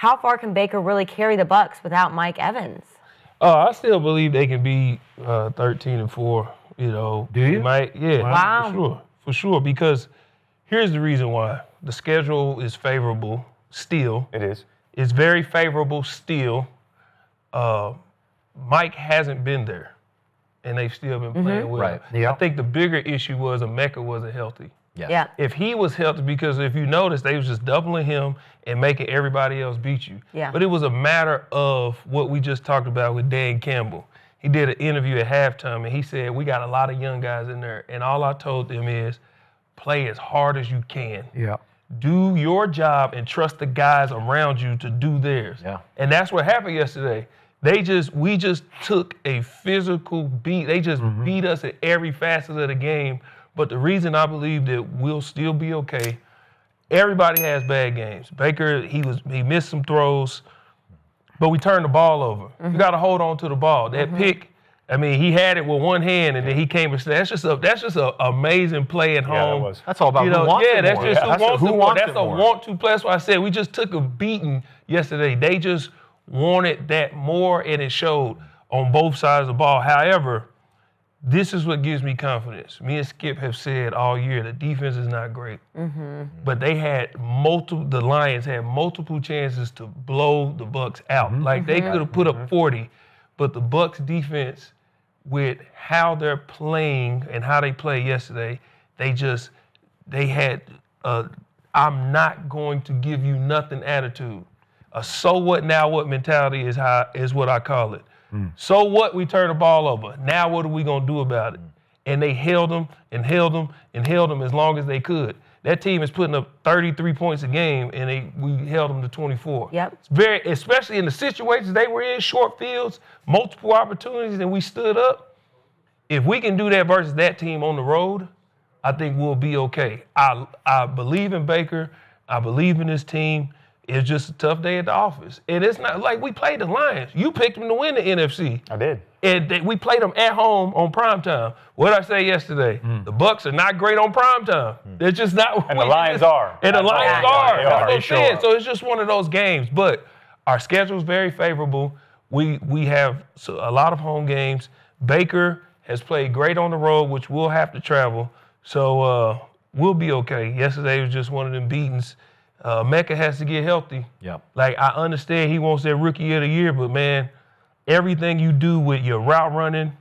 how far can Baker really carry the Bucs without Mike Evans? I still believe they can be 13-4. You know, do you? Wow. For sure. Because here's the reason why: the schedule is favorable still. It is. It's very favorable still. Mike hasn't been there, and they've still been playing well. Right. I think the bigger issue was Emeka wasn't healthy. Yeah. If he was healthy, because if you notice, they was just doubling him and making everybody else beat you. Yeah. But it was a matter of what we just talked about with Dan Campbell. He did an interview at halftime, and he said, we got a lot of young guys in there, and all I told them is play as hard as you can. Yeah. Do your job and trust the guys around you to do theirs. Yeah. And that's what happened yesterday. We just took a physical beat. They just beat us at every facet of the game. But the reason I believe that we'll still be okay, everybody has bad games. Baker, he missed some throws, but we turned the ball over. You got to hold on to the ball. That pick, I mean, he had it with one hand, and then he came and that's just an amazing play at home. Yeah, that was. That's all about who wants it that's more. just who wants it. That's a more. want-to play. That's why I said we just took a beating yesterday. They just wanted that more, and it showed on both sides of the ball. However, this is what gives me confidence. Me and Skip have said all year the defense is not great, but the Lions had multiple chances to blow the Bucs out. Like they could have put up 40, but the Bucs defense, with how they're playing and how they played yesterday, they had I'm not going to give you nothing attitude. A so what now what mentality is what I call it. So what, we turn the ball over. Now what are we going to do about it? And they held them and held them and held them as long as they could. That team is putting up 33 points a game, and we held them to 24. Yep. It's especially in the situations they were in, short fields, multiple opportunities, and we stood up. If we can do that versus that team on the road, I think we'll be okay. I believe in Baker. I believe in this team. It's just a tough day at the office. And it's not like we played the Lions. You picked them to win the NFC. I did. And we played them at home on primetime. What did I say yesterday? The Bucs are not great on primetime. They're just not. And the Lions are. And the Lions are. They That's are. what I'm saying. So it's just one of those games. But our schedule is very favorable. We have a lot of home games. Baker has played great on the road, which we'll have to travel. So we'll be okay. Yesterday was just one of them beatings. Mecca has to get healthy. Yep. Like, I understand he wants that rookie of the year, but, man, everything you do with your route running,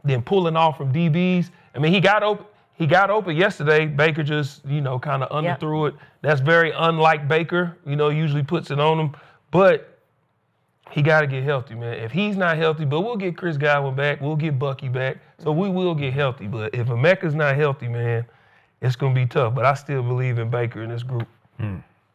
then pulling off from DBs. I mean, he got open yesterday. Baker just, kind of underthrew it. That's very unlike Baker. Usually puts it on him. But he got to get healthy, man. If he's not healthy, but we'll get Chris Godwin back. We'll get Bucky back. So we will get healthy. But if Emeka's not healthy, man, it's going to be tough. But I still believe in Baker in this group.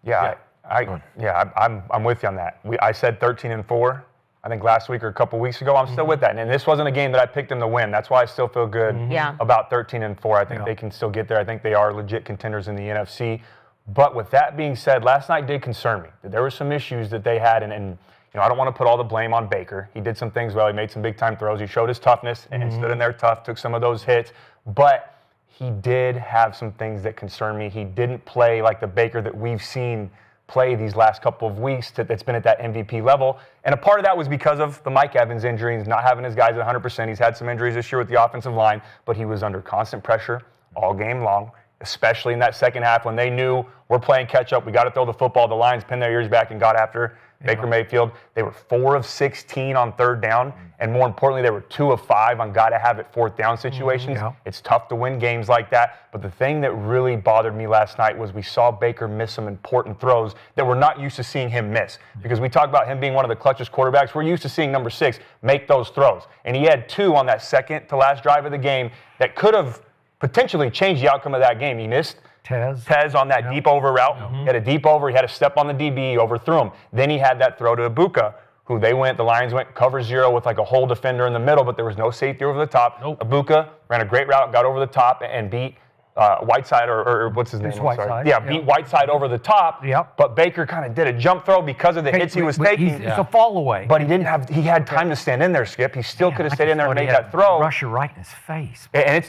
Yeah, I'm with you on that. I said 13-4, I think last week or a couple weeks ago. I'm still with that. And this wasn't a game that I picked them to win. That's why I still feel good about 13-4. I think they can still get there. I think they are legit contenders in the NFC. But with that being said, last night did concern me. There were some issues that they had, and I don't want to put all the blame on Baker. He did some things well. He made some big-time throws. He showed his toughness and stood in there tough, took some of those hits. But he did have some things that concern me. He didn't play like the Baker that we've seen play these last couple of weeks that's been at that MVP level. And a part of that was because of the Mike Evans injuries, not having his guys at 100%. He's had some injuries this year with the offensive line, but he was under constant pressure all game long, especially in that second half when they knew we're playing catch-up. We got to throw the football. The Lions pinned their ears back and got after Baker Mayfield. They were 4 of 16 on third down, and more importantly, they were 2 of 5 on gotta-have-it fourth down situations. It's tough to win games like that, but the thing that really bothered me last night was we saw Baker miss some important throws that we're not used to seeing him miss, because we talk about him being one of the clutchest quarterbacks. We're used to seeing number 6 make those throws, and he had 2 on that second to last drive of the game that could have potentially changed the outcome of that game. He missed Tez on that deep over route. He had a deep over. He had a step on the DB. He overthrew him. Then he had that throw to Ibuka, who the Lions went cover 0 with like a hole defender in the middle, but there was no safety over the top. Ibuka ran a great route, got over the top, and beat Whiteside, or what's his name? Whiteside. Yeah, beat Whiteside over the top. But Baker kind of did a jump throw because of the hits he was taking. It's a fall away. But he had time to stand in there, Skip. He still could have stayed in there and made that throw. Rusher right in his face. And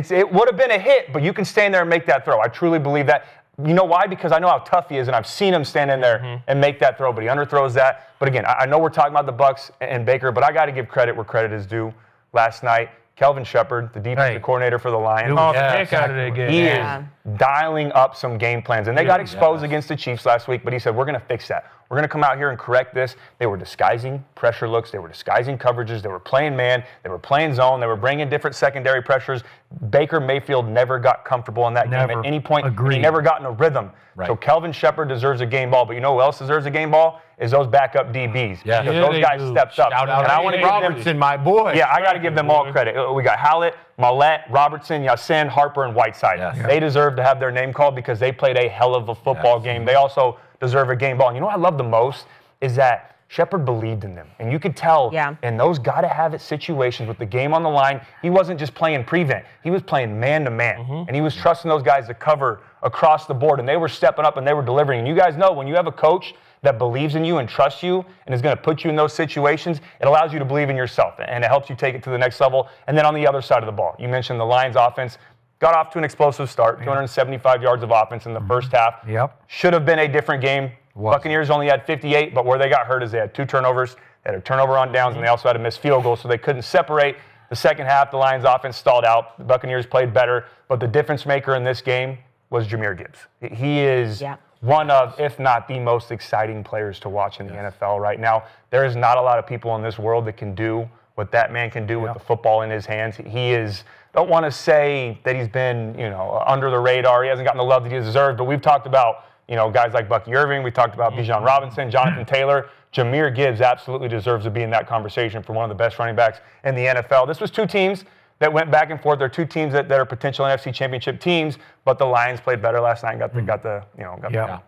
it would have been a hit, but you can stay in there and make that throw. I truly believe that. You know why? Because I know how tough he is, and I've seen him stand in there and make that throw, but he underthrows that. But again, I know we're talking about the Bucs and Baker, but I got to give credit where credit is due. Last night, Kelvin Shepard, the defensive coordinator for the Lions, the heck out of that game. He is dialing up some game plans. And they got exposed against the Chiefs last week, but he said, we're going to fix that. We're going to come out here and correct this. They were disguising pressure looks. They were disguising coverages. They were playing man. They were playing zone. They were bringing different secondary pressures. Baker Mayfield never got comfortable in that game at any point. Agreed. He never got in a rhythm. Right. So Kelvin Shepard deserves a game ball. But you know who else deserves a game ball? Is those backup DBs. Yeah. Because those guys stepped up. Shout out and I want to give Robertson, my boy. Yeah, I got to give them all credit. We got Hallett, Millette, Robertson, Yasin, Harper, and Whiteside. Yes. They deserve to have their name called because they played a hell of a football game. They also deserve a game ball. And you know what I love the most is that Shepard believed in them. And you could tell in those gotta-have-it situations with the game on the line, he wasn't just playing prevent. He was playing man-to-man. And he was trusting those guys to cover across the board. And they were stepping up and they were delivering. And you guys know when you have a coach that believes in you and trusts you and is going to put you in those situations, it allows you to believe in yourself. And it helps you take it to the next level. And then on the other side of the ball, you mentioned the Lions offense. Got off to an explosive start, 275 yards of offense in the first half. Should have been a different game. Buccaneers only had 58, but where they got hurt is they had 2 turnovers. They had a turnover on downs, and they also had a missed field goal, so they couldn't separate. The second half, the Lions offense stalled out. The Buccaneers played better, but the difference maker in this game was Jahmyr Gibbs. He is one of, if not the most exciting players to watch in the NFL right now. There is not a lot of people in this world that can do what that man can do with the football in his hands. He is, don't want to say that he's been, under the radar. He hasn't gotten the love that he deserved, but we've talked about, guys like Bucky Irving. We talked about Bijan Robinson, Jonathan Taylor. Jahmyr Gibbs absolutely deserves to be in that conversation for one of the best running backs in the NFL. This was 2 teams that went back and forth. They're 2 teams that are potential NFC Championship teams, but the Lions played better last night and got the win.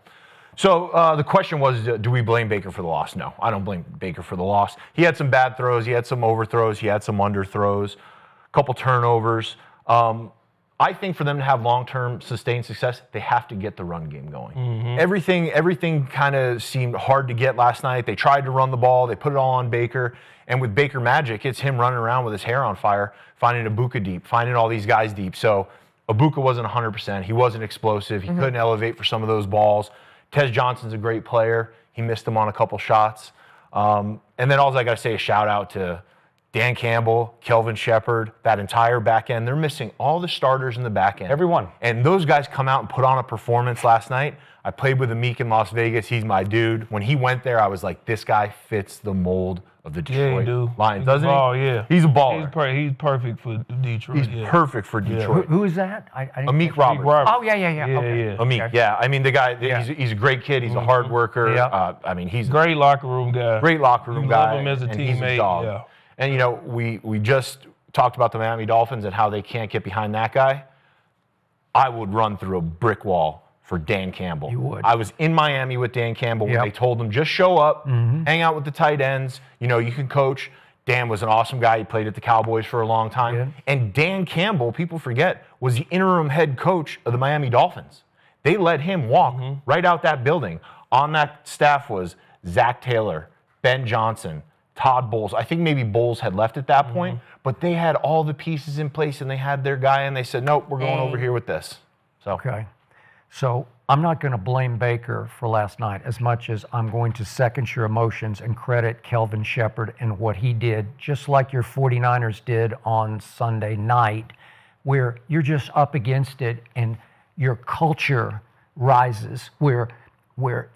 So the question was, do we blame Baker for the loss? No, I don't blame Baker for the loss. He had some bad throws. He had some overthrows. He had some underthrows, a couple turnovers. I think for them to have long-term sustained success, they have to get the run game going. Everything kind of seemed hard to get last night. They tried to run the ball. They put it all on Baker. And with Baker magic, it's him running around with his hair on fire, finding Ibuka deep, finding all these guys deep. So Ibuka wasn't 100%. He wasn't explosive. He couldn't elevate for some of those balls. Tez Johnson's a great player. He missed him on a couple shots. And then all I got to say is shout out to Dan Campbell, Kelvin Shepard, that entire back end. They're missing all the starters in the back end. Everyone. And those guys come out and put on a performance last night. I played with Amik in Las Vegas. He's my dude. When he went there, I was like, this guy fits the mold of the Detroit Lions, doesn't he? Oh, yeah. He's a baller. He's perfect for Detroit. He's perfect for Detroit. Who is that? Amik Roberts. Oh, yeah. Okay. Amik, yeah. I mean, the guy, he's a great kid. He's a hard worker. He's great locker room guy. Great locker room guy. Love him as a teammate. He's a dog. And, we just talked about the Miami Dolphins and how they can't get behind that guy. I would run through a brick wall for Dan Campbell. You would. I was in Miami with Dan Campbell when they told him, just show up, hang out with the tight ends. You can coach. Dan was an awesome guy. He played at the Cowboys for a long time. Yeah. And Dan Campbell, people forget, was the interim head coach of the Miami Dolphins. They let him walk right out that building. On that staff was Zach Taylor, Ben Johnson, Todd Bowles. I think maybe Bowles had left at that point, but they had all the pieces in place and they had their guy and they said, nope, we're going over here with this. Okay. So I'm not going to blame Baker for last night as much as I'm going to second your emotions and credit Kelvin Shepard and what he did, just like your 49ers did on Sunday night, where you're just up against it and your culture rises, where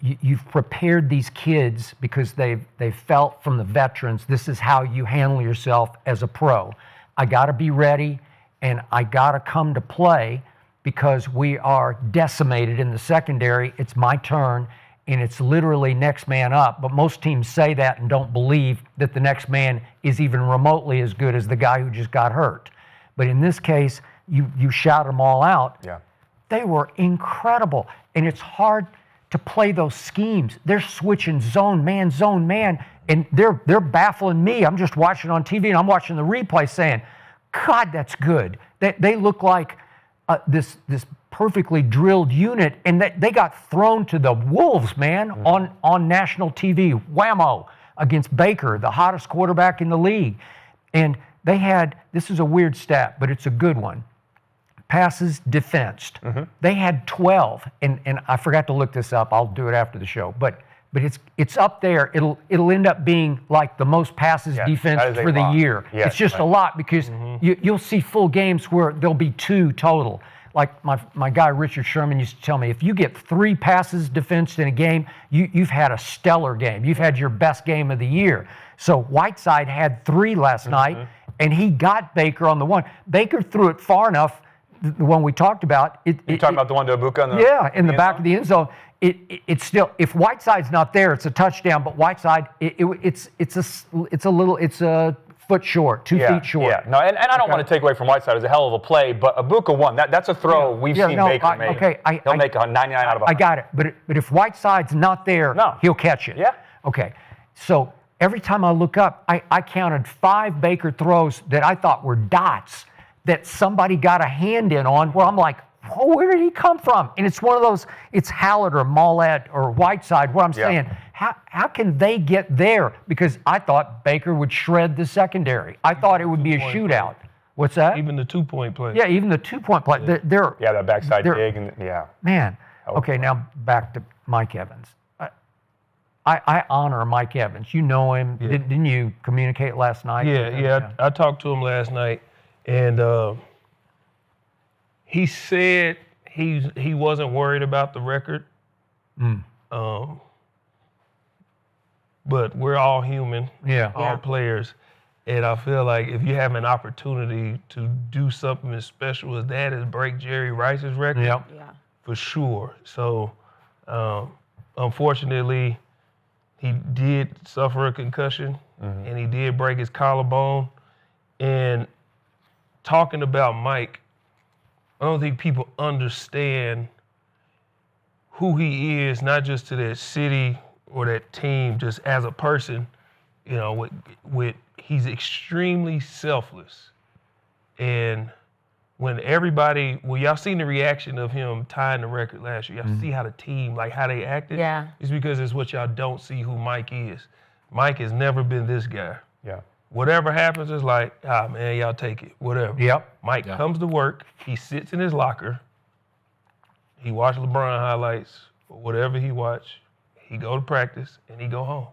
you've prepared these kids because they've felt from the veterans, this is how you handle yourself as a pro. I got to be ready and I got to come to play because we are decimated in the secondary. It's my turn and it's literally next man up. But most teams say that and don't believe that the next man is even remotely as good as the guy who just got hurt. But in this case, you shout them all out. Yeah. They were incredible. And it's hard to play those schemes. They're switching zone man, and they're baffling me. I'm just watching on TV, and I'm watching the replay saying, God, that's good. They look like this perfectly drilled unit, and they got thrown to the wolves, man, on national TV. Whammo, against Baker, the hottest quarterback in the league. And they had, this is a weird stat, but it's a good one. passes defensed. They had 12, and I forgot to look this up. I'll do it after the show, but it's up there. It'll end up being like the most passes defensed for the year. Yes, it's just a lot because you'll see full games where there'll be 2 total. Like my guy Richard Sherman used to tell me, if you get 3 passes defensed in a game, you've had a stellar game. You've had your best game of the year. So Whiteside had 3 last night, and he got Baker on the one. Baker threw it far enough. The one we talked about. You talking about the one to Ibuka? In the back of the end zone. It's still, if Whiteside's not there, it's a touchdown. But Whiteside, it's a foot short, 2 feet short. Yeah, no, and I don't want to take away from Whiteside. It was a hell of a play, but Ibuka won. That's a throw we've seen Baker make. Okay, he'll make a 99 out of 100. I got it, but if Whiteside's not there, he'll catch it. Yeah. Okay, so every time I look up, I counted 5 Baker throws that I thought were dots that somebody got a hand in on, where I'm like, oh, where did he come from? And it's one of those, it's Hallett or Mollett or Whiteside, where I'm saying, how can they get there? Because I thought Baker would shred the secondary. I thought it would be a shootout. What's that? Even the 2-point play. Yeah, even the 2-point play. That backside dig. Man, okay, now back to Mike Evans. I honor Mike Evans. You know him. Yeah. Didn't you communicate last night? Yeah. I talked to him last night, and he said he wasn't worried about the record. But we're all human, all players. And I feel like if you have an opportunity to do something as special as that as break Jerry Rice's record, for sure. So unfortunately, he did suffer a concussion, and he did break his collarbone. And talking about Mike, I don't think people understand who he is, not just to that city or that team, just as a person. You know, he's extremely selfless. And when y'all seen the reaction of him tying the record last year. Y'all see how the team, like how they acted? Yeah. It's because it's what y'all don't see who Mike is. Mike has never been this guy. Yeah. Whatever happens, it's like, man, y'all take it, whatever. Yep. Mike comes to work, he sits in his locker, he watch LeBron highlights, or whatever he watch, he go to practice, and he go home.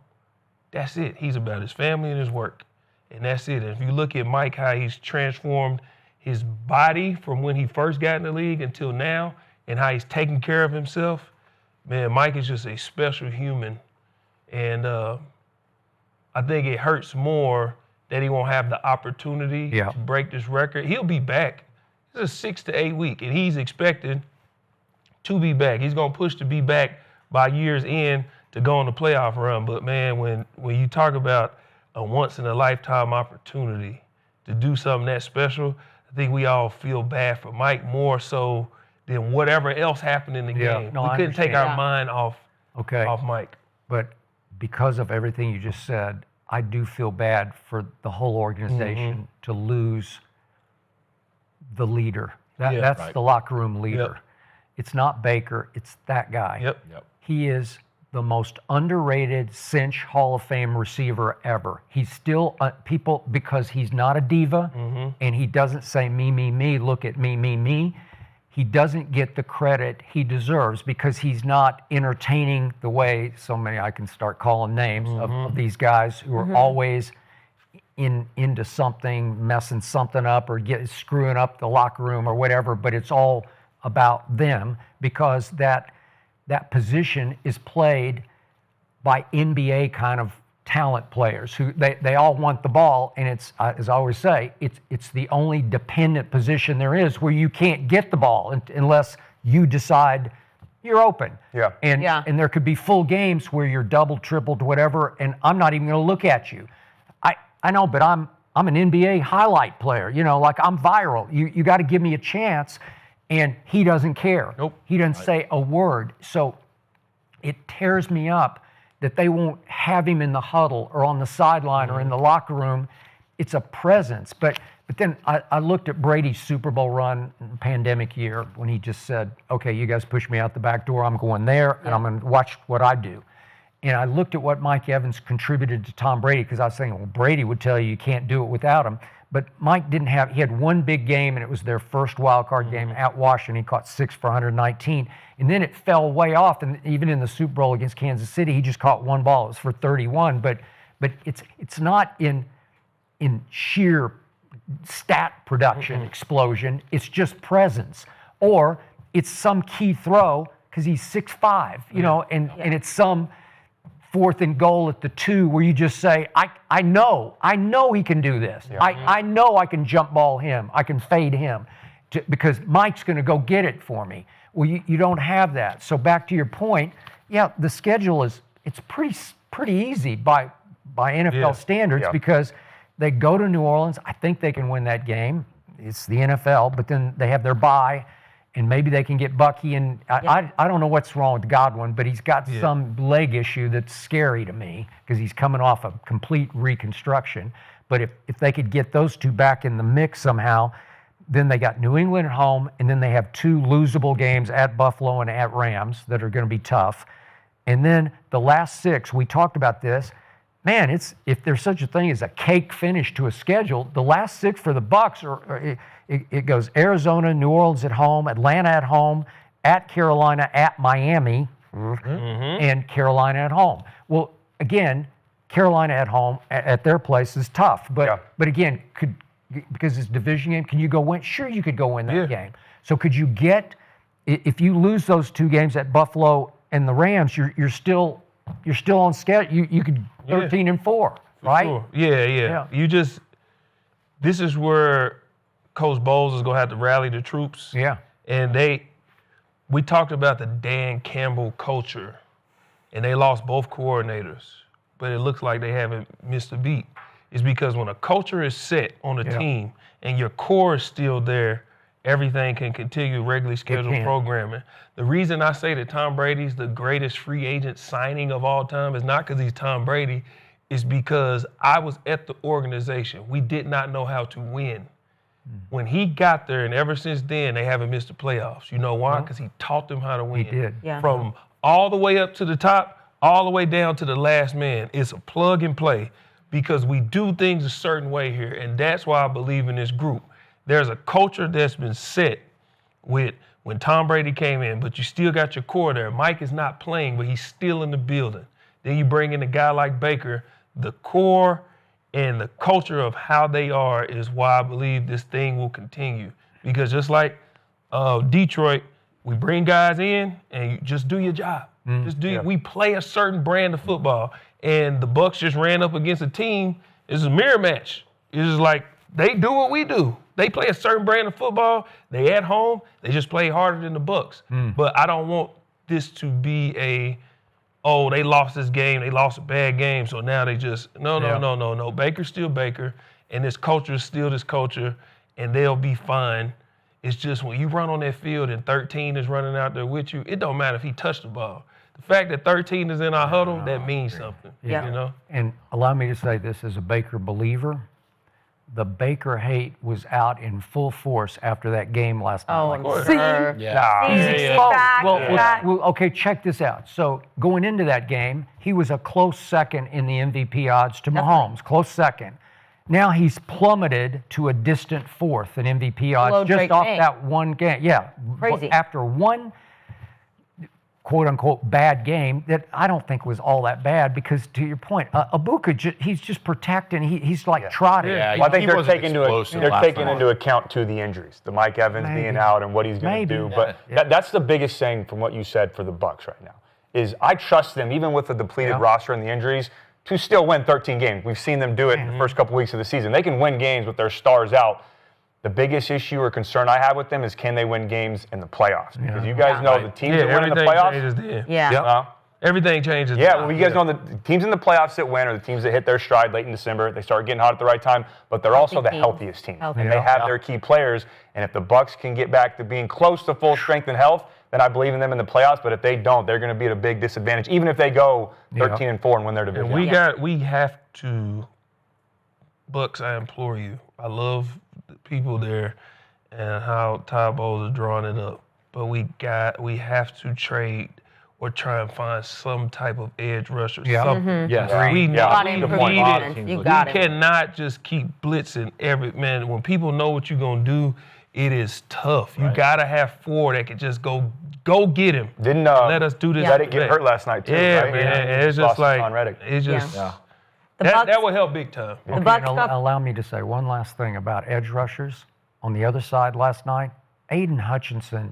That's it. He's about his family and his work, and that's it. And if you look at Mike, how he's transformed his body from when he first got in the league until now, and how he's taking care of himself, man, Mike is just a special human. And I think it hurts more that he won't have the opportunity to break this record. He'll be back. It's a 6 to 8 week, and he's expected to be back. He's going to push to be back by year's end to go on the playoff run. But, man, when you talk about a once-in-a-lifetime opportunity to do something that special, I think we all feel bad for Mike more so than whatever else happened in the game. No, we I couldn't take understand. our mind off Mike. But because of everything you just said, I do feel bad for the whole organization to lose the leader. That's the locker room leader. Yep. It's not Baker, it's that guy. Yep. He is the most underrated cinch Hall of Fame receiver ever. He's still people, because he's not a diva and he doesn't say me, look at me. He doesn't get the credit he deserves because he's not entertaining the way so many, I can start calling names of these guys who are always into something, messing something up or screwing up the locker room or whatever, but it's all about them because that position is played by NBA kind of talent players who they all want the ball, and it's as I always say, it's the only dependent position there is where you can't get the ball unless you decide you're open. Yeah. And there could be full games where you're double, tripled, whatever, and I'm not even going to look at you. I know, but I'm an NBA highlight player. You know, like I'm viral. You got to give me a chance. And he doesn't care. Nope. He doesn't say a word. So it tears me up that they won't have him in the huddle or on the sideline or in the locker room. It's a presence. But then I looked at Brady's Super Bowl run in pandemic year when he just said, okay, you guys push me out the back door. I'm going there, and I'm going to watch what I do. And I looked at what Mike Evans contributed to Tom Brady, because I was saying, well, Brady would tell you can't do it without him. But Mike he had one big game, and it was their first wild card game at Washington. He caught 6 for 119. And then it fell way off. And even in the Super Bowl against Kansas City, he just caught one ball. It was for 31. But it's not in sheer stat production explosion. It's just presence. Or it's some key throw because he's 6'5", and it's some 4th and goal at the 2 where you just say, I know he can do this. Yeah. I know I can jump ball him. I can fade him because Mike's going to go get it for me. Well, you don't have that. So back to your point, the schedule it's pretty easy by NFL standards because they go to New Orleans. I think they can win that game. It's the NFL, but then they have their bye. And maybe they can get Bucky, and I don't know what's wrong with Godwin, but he's got some leg issue that's scary to me because he's coming off a complete reconstruction. But if they could get those two back in the mix somehow, then they got New England at home, and then they have 2 losable games at Buffalo and at Rams that are going to be tough. And then the last 6, we talked about this. Man, if there's such a thing as a cake finish to a schedule, the last 6 for the Bucs are. It goes Arizona, New Orleans at home, Atlanta at home, at Carolina, at Miami, and Carolina at home. Well, again, Carolina at home at their place is tough. But again, because it's a division game, can you go win? Sure, you could go win that game. So could you if you lose those 2 games at Buffalo and the Rams, you're still on schedule. You could 13-4, right? Sure. Yeah. This is where Coach Bowles is going to have to rally the troops. Yeah. And we talked about the Dan Campbell culture, and they lost both coordinators, but it looks like they haven't missed a beat. It's because when a culture is set on a team and your core is still there, everything can continue regularly scheduled programming. The reason I say that Tom Brady's the greatest free agent signing of all time is not because he's Tom Brady. It's because I was at the organization. We did not know how to win. When he got there, and ever since then, they haven't missed the playoffs. You know why? Because he taught them how to win. He did. Yeah. From all the way up to the top, all the way down to the last man. It's a plug and play because we do things a certain way here, and that's why I believe in this group. There's a culture that's been set with when Tom Brady came in, but you still got your core there. Mike is not playing, but he's still in the building. Then you bring in a guy like Baker, the core and the culture of how they are is why I believe this thing will continue. Because just like Detroit, we bring guys in and you just do your job. We play a certain brand of football. And the Bucs just ran up against a team. It's a mirror match. It's just like they do what we do. They play a certain brand of football. They at home. They just play harder than the Bucs. But I don't want this to be they lost this game, they lost a bad game, so now they just, no. Baker's still Baker, and this culture is still this culture, and they'll be fine. It's just when you run on that field and 13 is running out there with you, it don't matter if he touched the ball. The fact that 13 is in our huddle, that means something, you know? And allow me to say this as a Baker believer. The Baker hate was out in full force after that game last night. Oh, Like, I'm see? sure. Well, okay, check this out. So going into that game, he was a close second in the MVP odds to Mahomes, close second. Now he's plummeted to a distant 4th in MVP odds just off that one game. Yeah, crazy. After one quote-unquote bad game that I don't think was all that bad because, to your point, Ibuka, he's just protecting. He's like trotting. Yeah, well, I think they're taking into account, too, the injuries. The Mike Evans being out and what he's going to do. But that's the biggest thing from what you said for the Bucs right now is I trust them, even with the depleted roster and the injuries, to still win 13 games. We've seen them do it in the first couple weeks of the season. They can win games with their stars out. The biggest issue or concern I have with them is can they win games in the playoffs? Because you guys know the teams that win in the playoffs. Everything changes. Yeah, well, you guys know the teams in the playoffs that win are the teams that hit their stride late in December. They start getting hot at the right time, but they're also the healthiest team. And they have their key players. And if the Bucs can get back to being close to full strength and health, then I believe in them in the playoffs. But if they don't, they're going to be at a big disadvantage, even if they go 13-4 and win their division. And we have to, Bucs, I implore you. I love the people there and how Todd Bowles is drawing it up. But we have to trade or try and find some type of edge rusher. Yeah. Something. Yes. We A lot of need improvement it. on defense. You got We it. cannot just keep blitzing every man. When people know what you're gonna do, it is tough. You gotta have 4 that can just go get him. Didn't Let us do this. Reddick get hurt last night too? Yeah, right? man. It's just Lost like Sean Reddick. it's just The Bucs, that will help big time. the Okay, Bucs and got allow me to say one last thing about edge rushers. On the other side last night, Aiden Hutchinson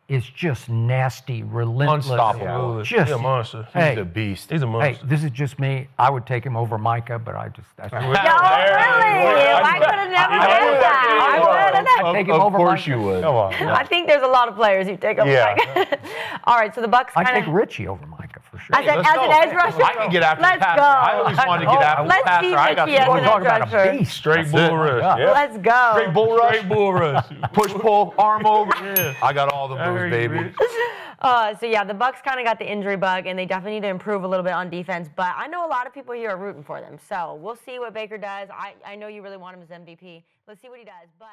is just nasty, relentless. Unstoppable. He's a monster. Hey, He's a beast. He's a Hey, monster. this is just me. I would take him over Micah, but that's No, really? I could have never I said knew that. I would have. I'd take him Of over course Micah. you would. Come on. I think there's a lot of players who take up Yeah. Mike. All right, so the Bucs I'd kind take of. Richie over Micah for sure. As an Let's go. edge rusher? I can get after the Let's passer. go. I always wanted to get after the Let's passer. see I got Richie as some an Talk edge about a rusher. beast. Straight That's bull it. rush. Yeah. Let's go. Straight bull rush. Straight bull rush. Push, pull, arm over. Yeah. I got all the I heard moves, you, baby. Rich. So yeah, the Bucs kind of got the injury bug, and they definitely need to improve a little bit on defense. But I know a lot of people here are rooting for them, so we'll see what Baker does. I know you really want him as MVP. Let's see what he does, but.